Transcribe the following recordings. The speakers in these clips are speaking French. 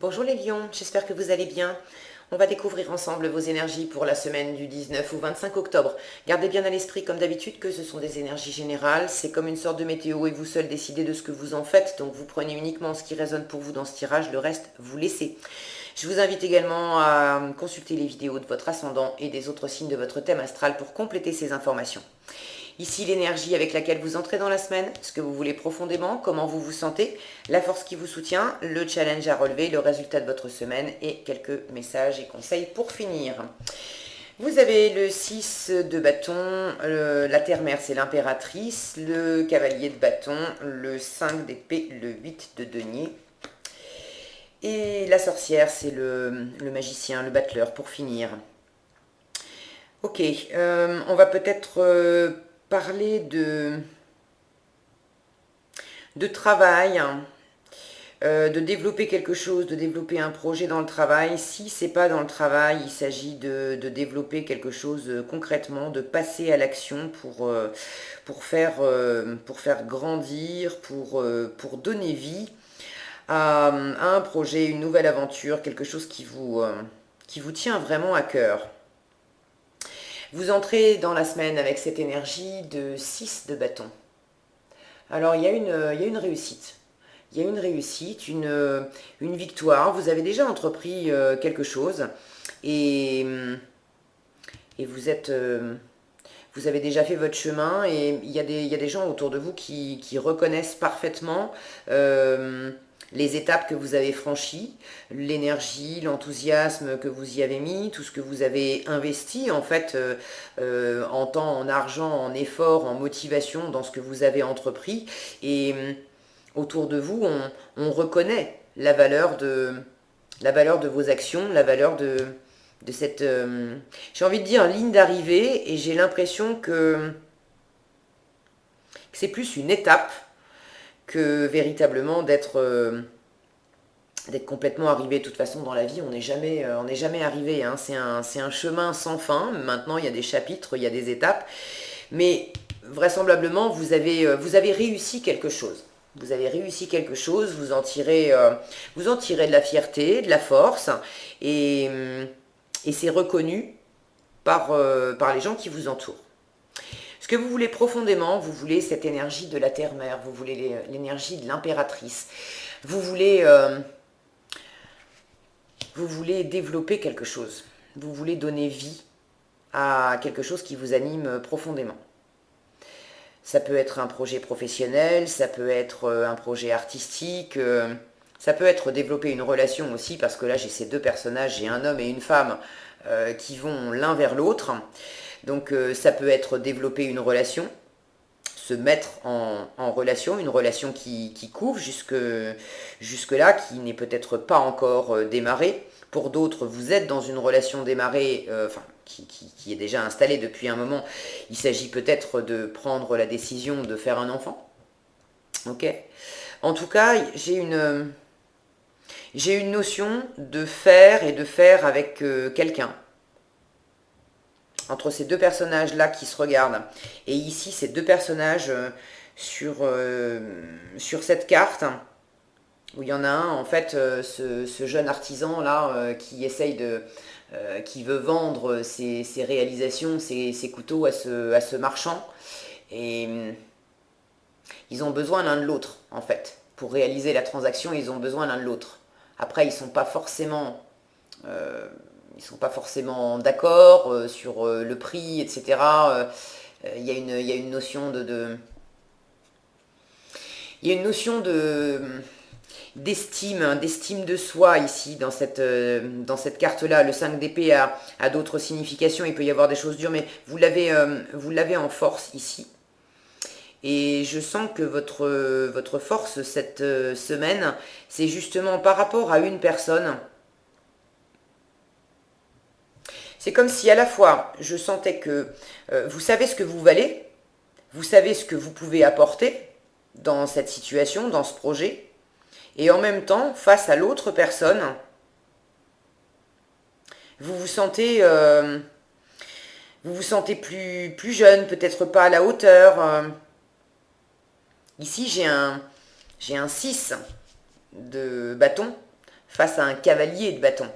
Bonjour les lions, j'espère que vous allez bien. On va découvrir ensemble vos énergies pour la semaine du 19 au 25 octobre. Gardez bien à l'esprit comme d'habitude que ce sont des énergies générales, c'est comme une sorte de météo et vous seul décidez de ce que vous en faites, donc vous prenez uniquement ce qui résonne pour vous dans ce tirage, le reste vous laissez. Je vous invite également à consulter les vidéos de votre ascendant et des autres signes de votre thème astral pour compléter ces informations. Ici l'énergie avec laquelle vous entrez dans la semaine, ce que vous voulez profondément, comment vous vous sentez, la force qui vous soutient, le challenge à relever, le résultat de votre semaine et quelques messages et conseils pour finir. Vous avez le 6 de bâton, la terre-mère c'est l'impératrice, le cavalier de bâton, le 5 d'épée, le 8 de denier. Et la sorcière c'est le magicien, le battleur pour finir. Ok, on va peut-être parler de travail, de développer quelque chose, de développer un projet dans le travail. Si c'est pas dans le travail, il s'agit de développer quelque chose concrètement, de passer à l'action pour faire grandir, pour donner vie à un projet, une nouvelle aventure, quelque chose qui vous tient vraiment à cœur. Vous entrez dans la semaine avec cette énergie de 6 de bâton. Alors il y a une réussite. Il y a une réussite, une victoire. Vous avez déjà entrepris quelque chose et, et vous avez déjà fait votre chemin et il y a des gens autour de vous qui reconnaissent parfaitement les étapes que vous avez franchies, l'énergie, l'enthousiasme que vous y avez mis, tout ce que vous avez investi en fait en temps, en argent, en effort, en motivation dans ce que vous avez entrepris. Et autour de vous, on reconnaît la valeur de vos actions, la valeur de cette, j'ai envie de dire, ligne d'arrivée. Et j'ai l'impression que c'est plus une étape que véritablement d'être complètement arrivé. De toute façon, dans la vie, on n'est jamais arrivé, hein. C'est un chemin sans fin. Maintenant, il y a des chapitres, il y a des étapes. Mais vraisemblablement, vous avez réussi quelque chose. Vous avez réussi quelque chose, vous en tirez de la fierté, de la force, et, et c'est reconnu par les gens qui vous entourent. Ce que vous voulez profondément, vous voulez cette énergie de la terre-mère, vous voulez l'énergie de l'impératrice, vous voulez développer quelque chose, vous voulez donner vie à quelque chose qui vous anime profondément. Ça peut être un projet professionnel, ça peut être un projet artistique, ça peut être développer une relation aussi, parce que là j'ai ces deux personnages, j'ai un homme et une femme qui vont l'un vers l'autre. Donc ça peut être développer une relation, se mettre en relation, une relation qui court jusque-là, qui n'est peut-être pas encore démarrée. Pour d'autres, vous êtes dans une relation démarrée, qui est déjà installée depuis un moment. Il s'agit peut-être de prendre la décision de faire un enfant. Ok. En tout cas, j'ai une notion de faire et de faire avec quelqu'un. Entre ces deux personnages-là qui se regardent, et ici ces deux personnages sur cette carte, où il y en a un, en fait, ce jeune artisan-là qui essaye qui veut vendre ses réalisations, ses couteaux à ce marchand, et ils ont besoin l'un de l'autre, en fait. Pour réaliser la transaction, ils ont besoin l'un de l'autre. Après, ils sont pas forcément d'accord sur le prix, etc. Il y a une notion il y a une notion d'estime de soi ici dans cette carte-là. Le 5 d'épée a d'autres significations, il peut y avoir des choses dures, mais vous l'avez en force ici. Et je sens que votre force cette semaine, c'est justement par rapport à une personne. C'est comme si à la fois je sentais que vous savez ce que vous valez, vous savez ce que vous pouvez apporter dans cette situation, dans ce projet, et en même temps, face à l'autre personne, vous vous sentez, plus jeune, peut-être pas à la hauteur. Ici, j'ai un 6 de bâton face à un cavalier de bâton.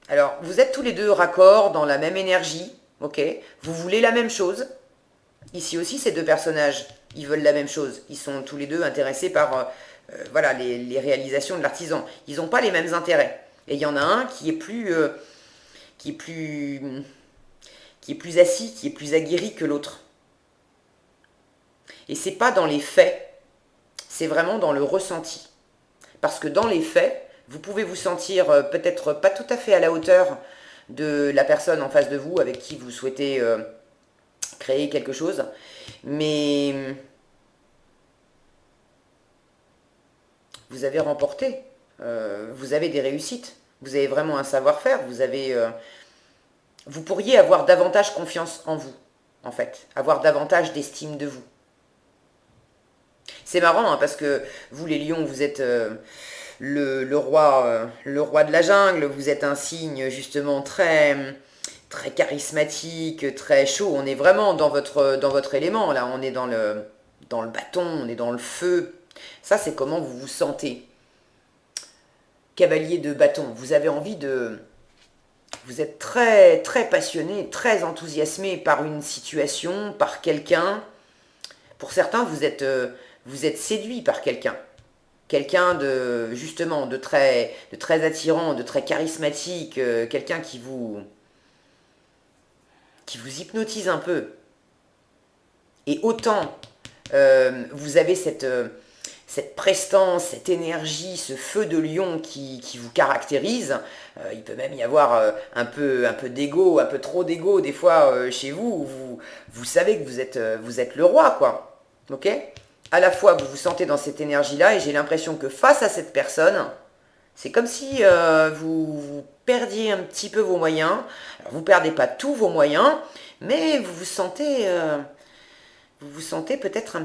Alors, vous êtes tous les deux raccords dans la même énergie, ok? Vous voulez la même chose. Ici aussi, ces deux personnages, ils veulent la même chose. Ils sont tous les deux intéressés par voilà, les réalisations de l'artisan. Ils n'ont pas les mêmes intérêts. Et il y en a un qui est plus, qui est plus assis, qui est plus aguerri que l'autre. Et c'est pas dans les faits, c'est vraiment dans le ressenti. Parce que dans les faits, vous pouvez vous sentir peut-être pas tout à fait à la hauteur de la personne en face de vous avec qui vous souhaitez créer quelque chose, mais vous avez remporté, vous avez des réussites, vous avez vraiment un savoir-faire, vous pourriez avoir davantage confiance en vous, en fait, avoir davantage d'estime de vous. C'est marrant hein, parce que vous les lions, vous êtes le roi de la jungle, vous êtes un signe justement très charismatique, très chaud. On est vraiment dans votre élément là, on est dans le bâton, on est dans le feu. Ça c'est comment vous vous sentez. Cavalier de bâton, vous avez envie de... Vous êtes très passionné, très enthousiasmé par une situation, par quelqu'un. Pour certains, vous êtes séduit par quelqu'un. Quelqu'un de, justement, de très attirant, de très charismatique, quelqu'un qui vous hypnotise un peu. Et autant vous avez cette prestance, cette énergie, ce feu de lion qui vous caractérise, il peut même y avoir un peu d'ego, un peu trop d'ego des fois chez vous, où vous savez que vous êtes le roi, quoi. Ok? À la fois, vous vous sentez dans cette énergie-là, et j'ai l'impression que face à cette personne, c'est comme si vous perdiez un petit peu vos moyens. Alors, vous ne perdez pas tous vos moyens, mais vous vous sentez peut-être un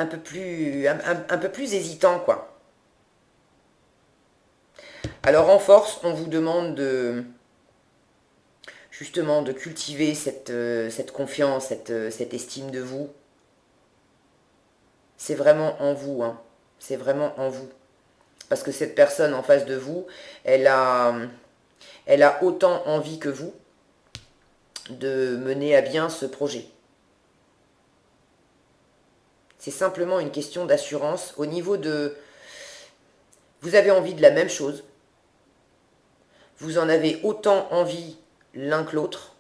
peu plus hésitant, quoi. Alors en force, on vous demande justement de cultiver cette confiance, cette estime de vous. C'est vraiment en vous, hein. C'est vraiment en vous. Parce que cette personne en face de vous, elle a autant envie que vous de mener à bien ce projet. C'est simplement une question d'assurance au niveau de... Vous avez envie de la même chose. Vous en avez autant envie l'un que l'autre.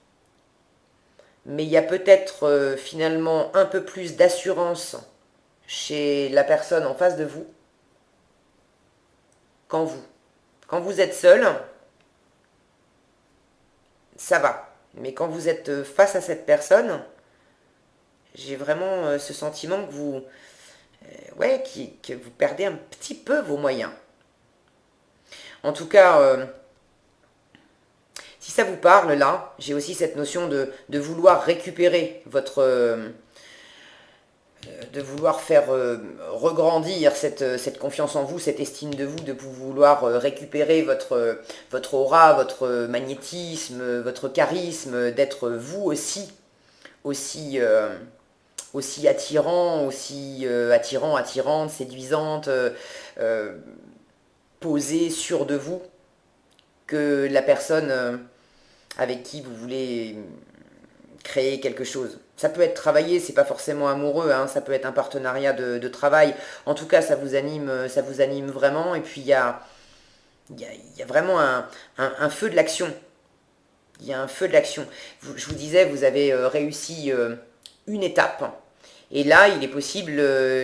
Mais il y a peut-être finalement un peu plus d'assurance chez la personne en face de vous qu'en vous. Quand vous êtes seul, ça va. Mais quand vous êtes face à cette personne, j'ai vraiment ce sentiment que ouais, que vous perdez un petit peu vos moyens. En tout cas, si ça vous parle là, j'ai aussi cette notion de vouloir récupérer de vouloir faire regrandir cette confiance en vous, cette estime de vous, de vouloir récupérer votre aura, votre magnétisme, votre charisme, d'être vous aussi, aussi attirant, attirante, séduisante, euh, posée, sûre de vous, que la personne avec qui vous voulez créer quelque chose. Ça peut être travaillé, c'est pas forcément amoureux, hein, ça peut être un partenariat de travail. En tout cas, ça vous anime vraiment. Et puis il y a vraiment un feu de l'action. Il y a un feu de l'action. Je vous disais, vous avez réussi une étape. Et là, il est possible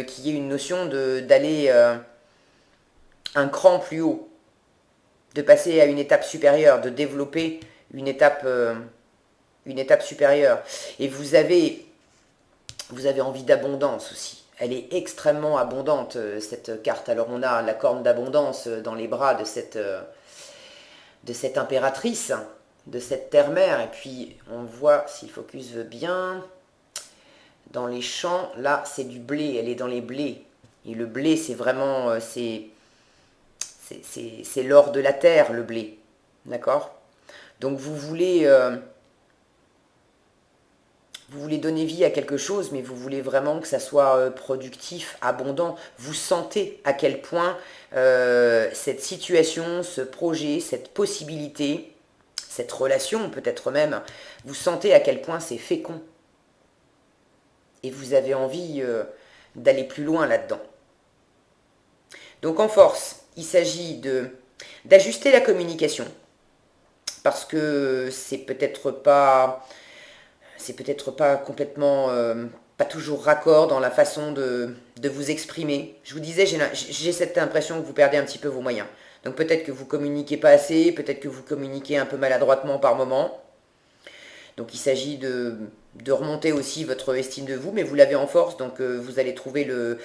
qu'il y ait une notion d'aller un cran plus haut, de passer à une étape supérieure, de développer une étape supérieure. Et vous avez envie d'abondance aussi. Elle est extrêmement abondante, cette carte. Alors on a la corne d'abondance dans les bras de cette impératrice, de cette terre-mère. Et puis on voit, si le focus veut bien, dans les champs, là c'est du blé, elle est dans les blés. Et le blé, c'est vraiment, c'est l'or de la terre, le blé. D'accord? Donc Vous voulez donner vie à quelque chose, mais vous voulez vraiment que ça soit productif, abondant. Vous sentez à quel point cette situation, ce projet, cette possibilité, cette relation peut-être même, vous sentez à quel point c'est fécond. Et vous avez envie d'aller plus loin là-dedans. Donc en force, il s'agit d'ajuster la communication, parce que c'est peut-être pas complètement, pas toujours raccord dans la façon de vous exprimer. Je vous disais, j'ai cette impression que vous perdez un petit peu vos moyens. Donc peut-être que vous communiquez pas assez, peut-être que vous communiquez un peu maladroitement par moment. Donc il s'agit de remonter aussi votre estime de vous, mais vous l'avez en force, donc vous allez trouver le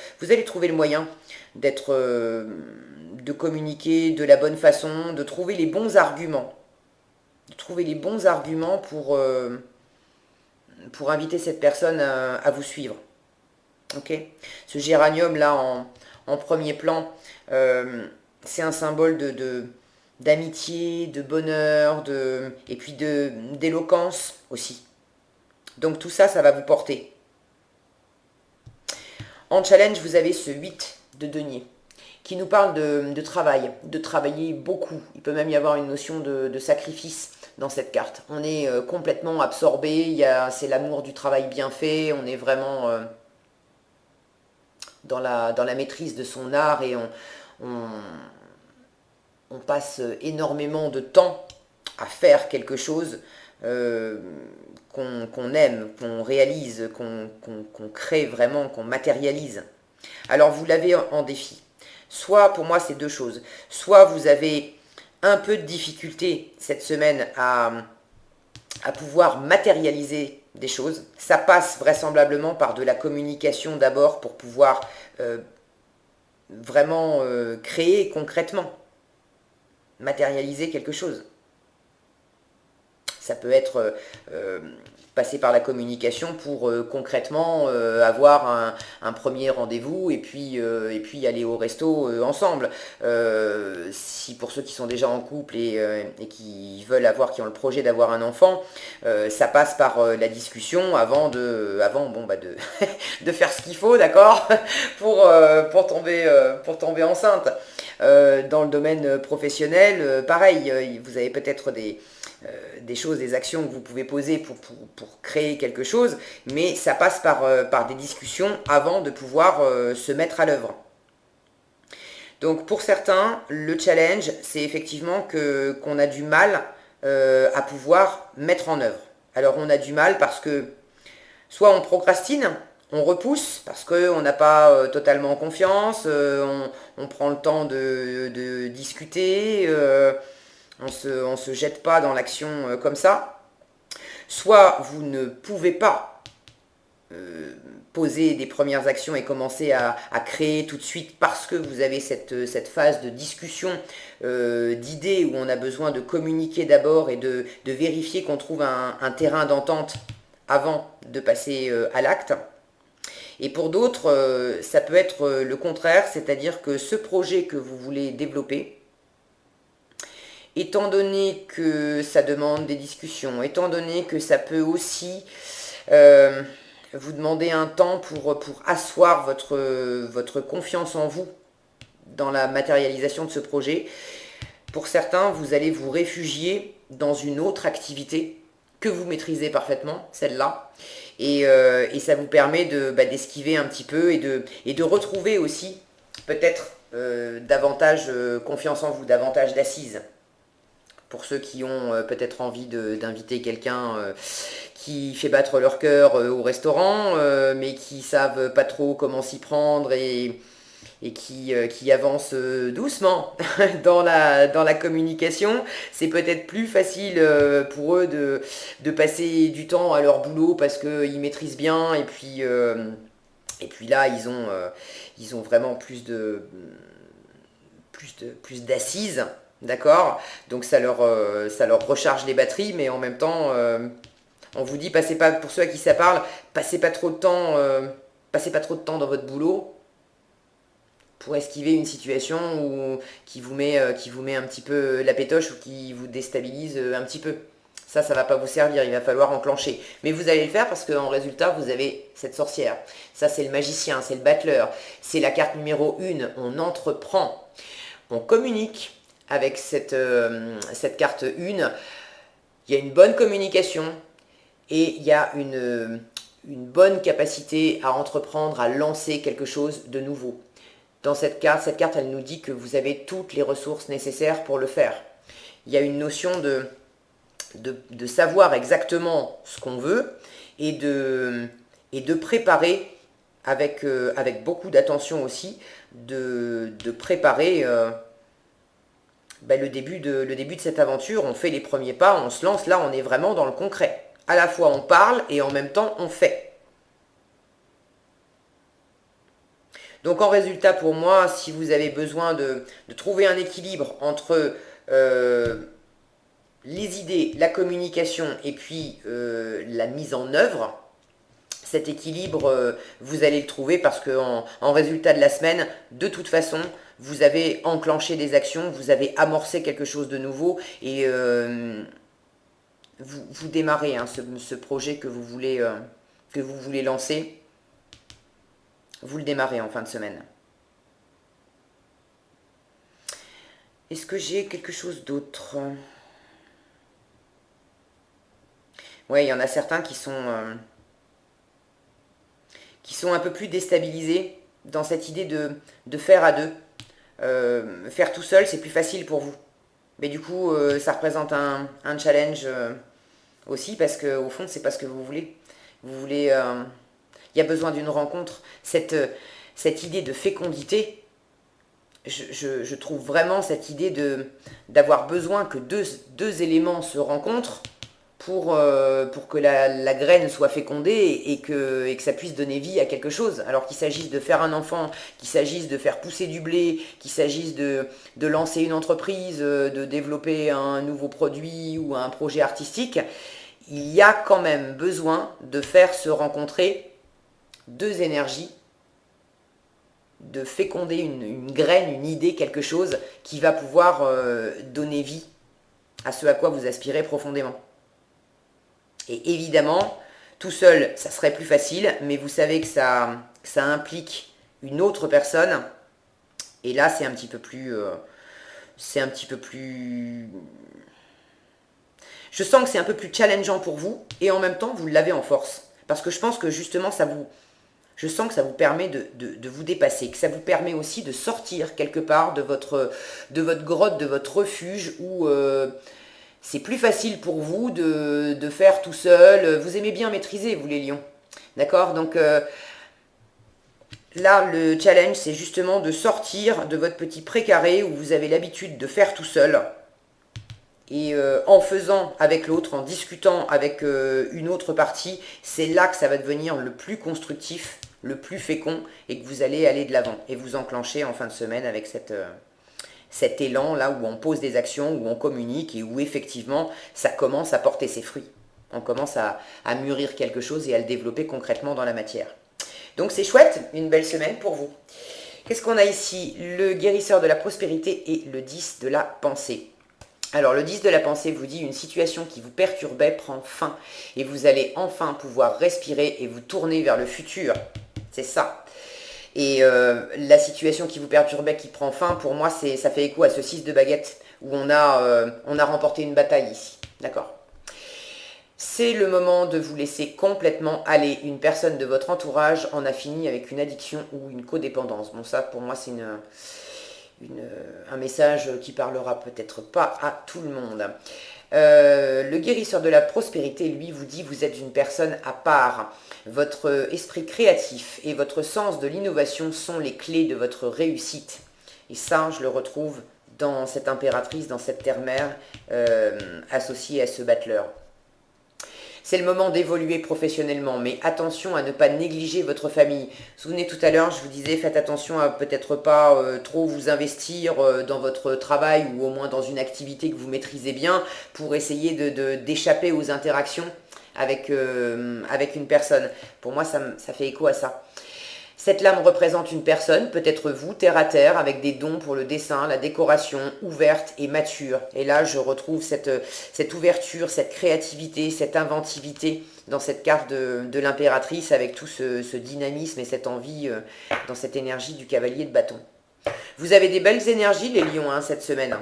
moyen de communiquer de la bonne façon, de trouver les bons arguments. De trouver les bons arguments pour inviter cette personne à vous suivre. Ok. Ce géranium là en premier plan, c'est un symbole d'amitié, de bonheur, et puis d'éloquence aussi. Donc tout ça, ça va vous porter. En challenge, vous avez ce 8 de denier qui nous parle de travail, de travailler beaucoup. Il peut même y avoir une notion de sacrifice dans cette carte. On est complètement absorbé, c'est l'amour du travail bien fait, on est vraiment dans la maîtrise de son art et on passe énormément de temps à faire quelque chose qu'on aime, qu'on réalise, qu'on crée vraiment, qu'on matérialise. Alors vous l'avez en défi. Soit, pour moi, c'est deux choses. Soit vous avez un peu de difficulté cette semaine à pouvoir matérialiser des choses. Ça passe vraisemblablement par de la communication d'abord pour pouvoir vraiment créer concrètement, matérialiser quelque chose. Ça peut être passer par la communication pour concrètement avoir un premier rendez-vous et puis aller au resto ensemble. Si pour ceux qui sont déjà en couple et qui ont le projet d'avoir un enfant, ça passe par la discussion avant de faire ce qu'il faut, d'accord, pour tomber enceinte. Dans le domaine professionnel, pareil, vous avez peut-être des choses, des actions que vous pouvez poser pour créer quelque chose, mais ça passe par des discussions avant de pouvoir se mettre à l'œuvre. Donc pour certains, le challenge, c'est effectivement qu'on a du mal à pouvoir mettre en œuvre. Alors on a du mal parce que soit on procrastine, on repousse parce qu'on n'a pas totalement confiance, on prend le temps de discuter, on se jette pas dans l'action comme ça. Soit vous ne pouvez pas poser des premières actions et commencer à créer tout de suite parce que vous avez cette phase de discussion, d'idées où on a besoin de communiquer d'abord et de vérifier qu'on trouve un terrain d'entente avant de passer à l'acte. Et pour d'autres, ça peut être le contraire, c'est-à-dire que ce projet que vous voulez développer, étant donné que ça demande des discussions, étant donné que ça peut aussi vous demander un temps pour asseoir votre confiance en vous dans la matérialisation de ce projet, pour certains, vous allez vous réfugier dans une autre activité que vous maîtrisez parfaitement, celle-là, et ça vous permet d'esquiver un petit peu et de retrouver aussi peut-être davantage confiance en vous, davantage d'assises. Pour ceux qui ont peut-être envie d'inviter quelqu'un qui fait battre leur cœur au restaurant, mais qui savent pas trop comment s'y prendre et qui avancent doucement dans la communication, c'est peut-être plus facile pour eux de passer du temps à leur boulot parce qu'ils maîtrisent bien et puis là ils ont vraiment plus d'assises. D'accord. Donc ça leur recharge les batteries, mais en même temps, on vous dit, passez pas, pour ceux à qui ça parle, passez pas trop de temps dans votre boulot pour esquiver une situation qui vous met un petit peu la pétoche ou qui vous déstabilise un petit peu. Ça va pas vous servir, il va falloir enclencher. Mais vous allez le faire parce qu'en résultat, vous avez cette sorcière. Ça, c'est le magicien, c'est le battleur. C'est la carte numéro 1, on entreprend. On communique avec cette carte 1. Il y a une bonne communication et il y a une bonne capacité à entreprendre, à lancer quelque chose de nouveau. Dans cette carte, elle nous dit que vous avez toutes les ressources nécessaires pour le faire. Il y a une notion de savoir exactement ce qu'on veut et de préparer avec beaucoup d'attention aussi, de préparer le début de cette aventure. On fait les premiers pas, on se lance, là on est vraiment dans le concret. À la fois on parle et en même temps on fait. Donc en résultat pour moi, si vous avez besoin de trouver un équilibre entre les idées, la communication et puis la mise en œuvre, cet équilibre, vous allez le trouver parce qu'en résultat de la semaine, de toute façon, vous avez enclenché des actions, vous avez amorcé quelque chose de nouveau et vous démarrez hein, ce projet que vous voulez lancer. Vous le démarrez en fin de semaine. Est-ce que j'ai quelque chose d'autre? Ouais, il y en a certains qui sont un peu plus déstabilisés dans cette idée de faire à deux. Faire tout seul, c'est plus facile pour vous. Mais du coup, ça représente un challenge aussi parce qu'au fond, c'est pas ce que vous voulez. Vous voulez... il y a besoin d'une rencontre. Cette idée de fécondité, je trouve vraiment cette idée d'avoir besoin que deux éléments se rencontrent pour que la graine soit fécondée et que ça puisse donner vie à quelque chose. Alors qu'il s'agisse de faire un enfant, qu'il s'agisse de faire pousser du blé, qu'il s'agisse de lancer une entreprise, de développer un nouveau produit ou un projet artistique, il y a quand même besoin de faire se rencontrer deux énergies, de féconder une graine, une idée, quelque chose qui va pouvoir donner vie à ce à quoi vous aspirez profondément. Et évidemment, tout seul, ça serait plus facile, mais vous savez que ça implique une autre personne. Et là, c'est un petit peu plus... Je sens que c'est un peu plus challengeant pour vous, et en même temps, vous l'avez en force. Parce que je pense que justement, je sens que ça vous permet de vous dépasser, que ça vous permet aussi de sortir quelque part de votre grotte, de votre refuge, où c'est plus facile pour vous de faire tout seul. Vous aimez bien maîtriser, vous les lions. D'accord? Donc là, le challenge, c'est justement de sortir de votre petit précaré où vous avez l'habitude de faire tout seul. Et en faisant avec l'autre, en discutant avec une autre partie, c'est là que ça va devenir le plus constructif, le plus fécond, et que vous allez aller de l'avant. Et vous enclenchez en fin de semaine avec cet élan là où on pose des actions, où on communique et où effectivement ça commence à porter ses fruits. On commence à mûrir quelque chose et à le développer concrètement dans la matière. Donc c'est chouette, une belle semaine pour vous. Qu'est-ce qu'on a ici? Le guérisseur de la prospérité et le 10 de la pensée. Alors le 10 de la pensée vous dit une situation qui vous perturbait prend fin et vous allez enfin pouvoir respirer et vous tourner vers le futur. C'est ça. Et la situation qui vous perturbait qui prend fin, pour moi, ça fait écho à ce 6 de baguette où on a remporté une bataille ici. D'accord? C'est le moment de vous laisser complètement aller. Une personne de votre entourage en a fini avec une addiction ou une codépendance. Bon, ça, pour moi, c'est un message qui parlera peut-être pas à tout le monde. Le guérisseur de la prospérité, lui, vous dit vous êtes une personne à part. Votre esprit créatif et votre sens de l'innovation sont les clés de votre réussite. Et ça, je le retrouve dans cette impératrice, dans cette terre-mère associée à ce battleur. C'est le moment d'évoluer professionnellement, mais attention à ne pas négliger votre famille. Vous vous souvenez tout à l'heure, je vous disais, faites attention à peut-être pas trop vous investir dans votre travail ou au moins dans une activité que vous maîtrisez bien pour essayer d'échapper aux interactions avec une personne. Pour moi, ça fait écho à ça. Cette lame représente une personne, peut-être vous, terre à terre, avec des dons pour le dessin, la décoration, ouverte et mature. Et là, je retrouve cette ouverture, cette créativité, cette inventivité dans cette carte de l'impératrice, avec tout ce dynamisme et cette envie dans cette énergie du cavalier de bâton. Vous avez des belles énergies, les lions, hein, cette semaine.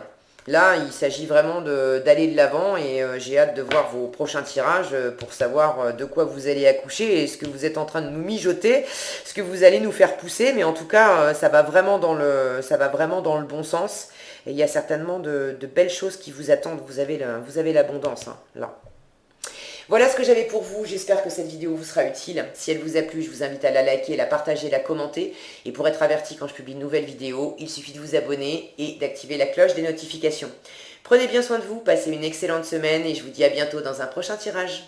Là, il s'agit vraiment d'aller de l'avant et j'ai hâte de voir vos prochains tirages pour savoir de quoi vous allez accoucher et ce que vous êtes en train de nous mijoter, ce que vous allez nous faire pousser. Mais en tout cas, ça va vraiment dans le bon sens. Et il y a certainement de belles choses qui vous attendent. Vous avez l'abondance, hein, là. Voilà ce que j'avais pour vous, j'espère que cette vidéo vous sera utile. Si elle vous a plu, je vous invite à la liker, la partager, la commenter. Et pour être averti quand je publie une nouvelle vidéo, il suffit de vous abonner et d'activer la cloche des notifications. Prenez bien soin de vous, passez une excellente semaine et je vous dis à bientôt dans un prochain tirage.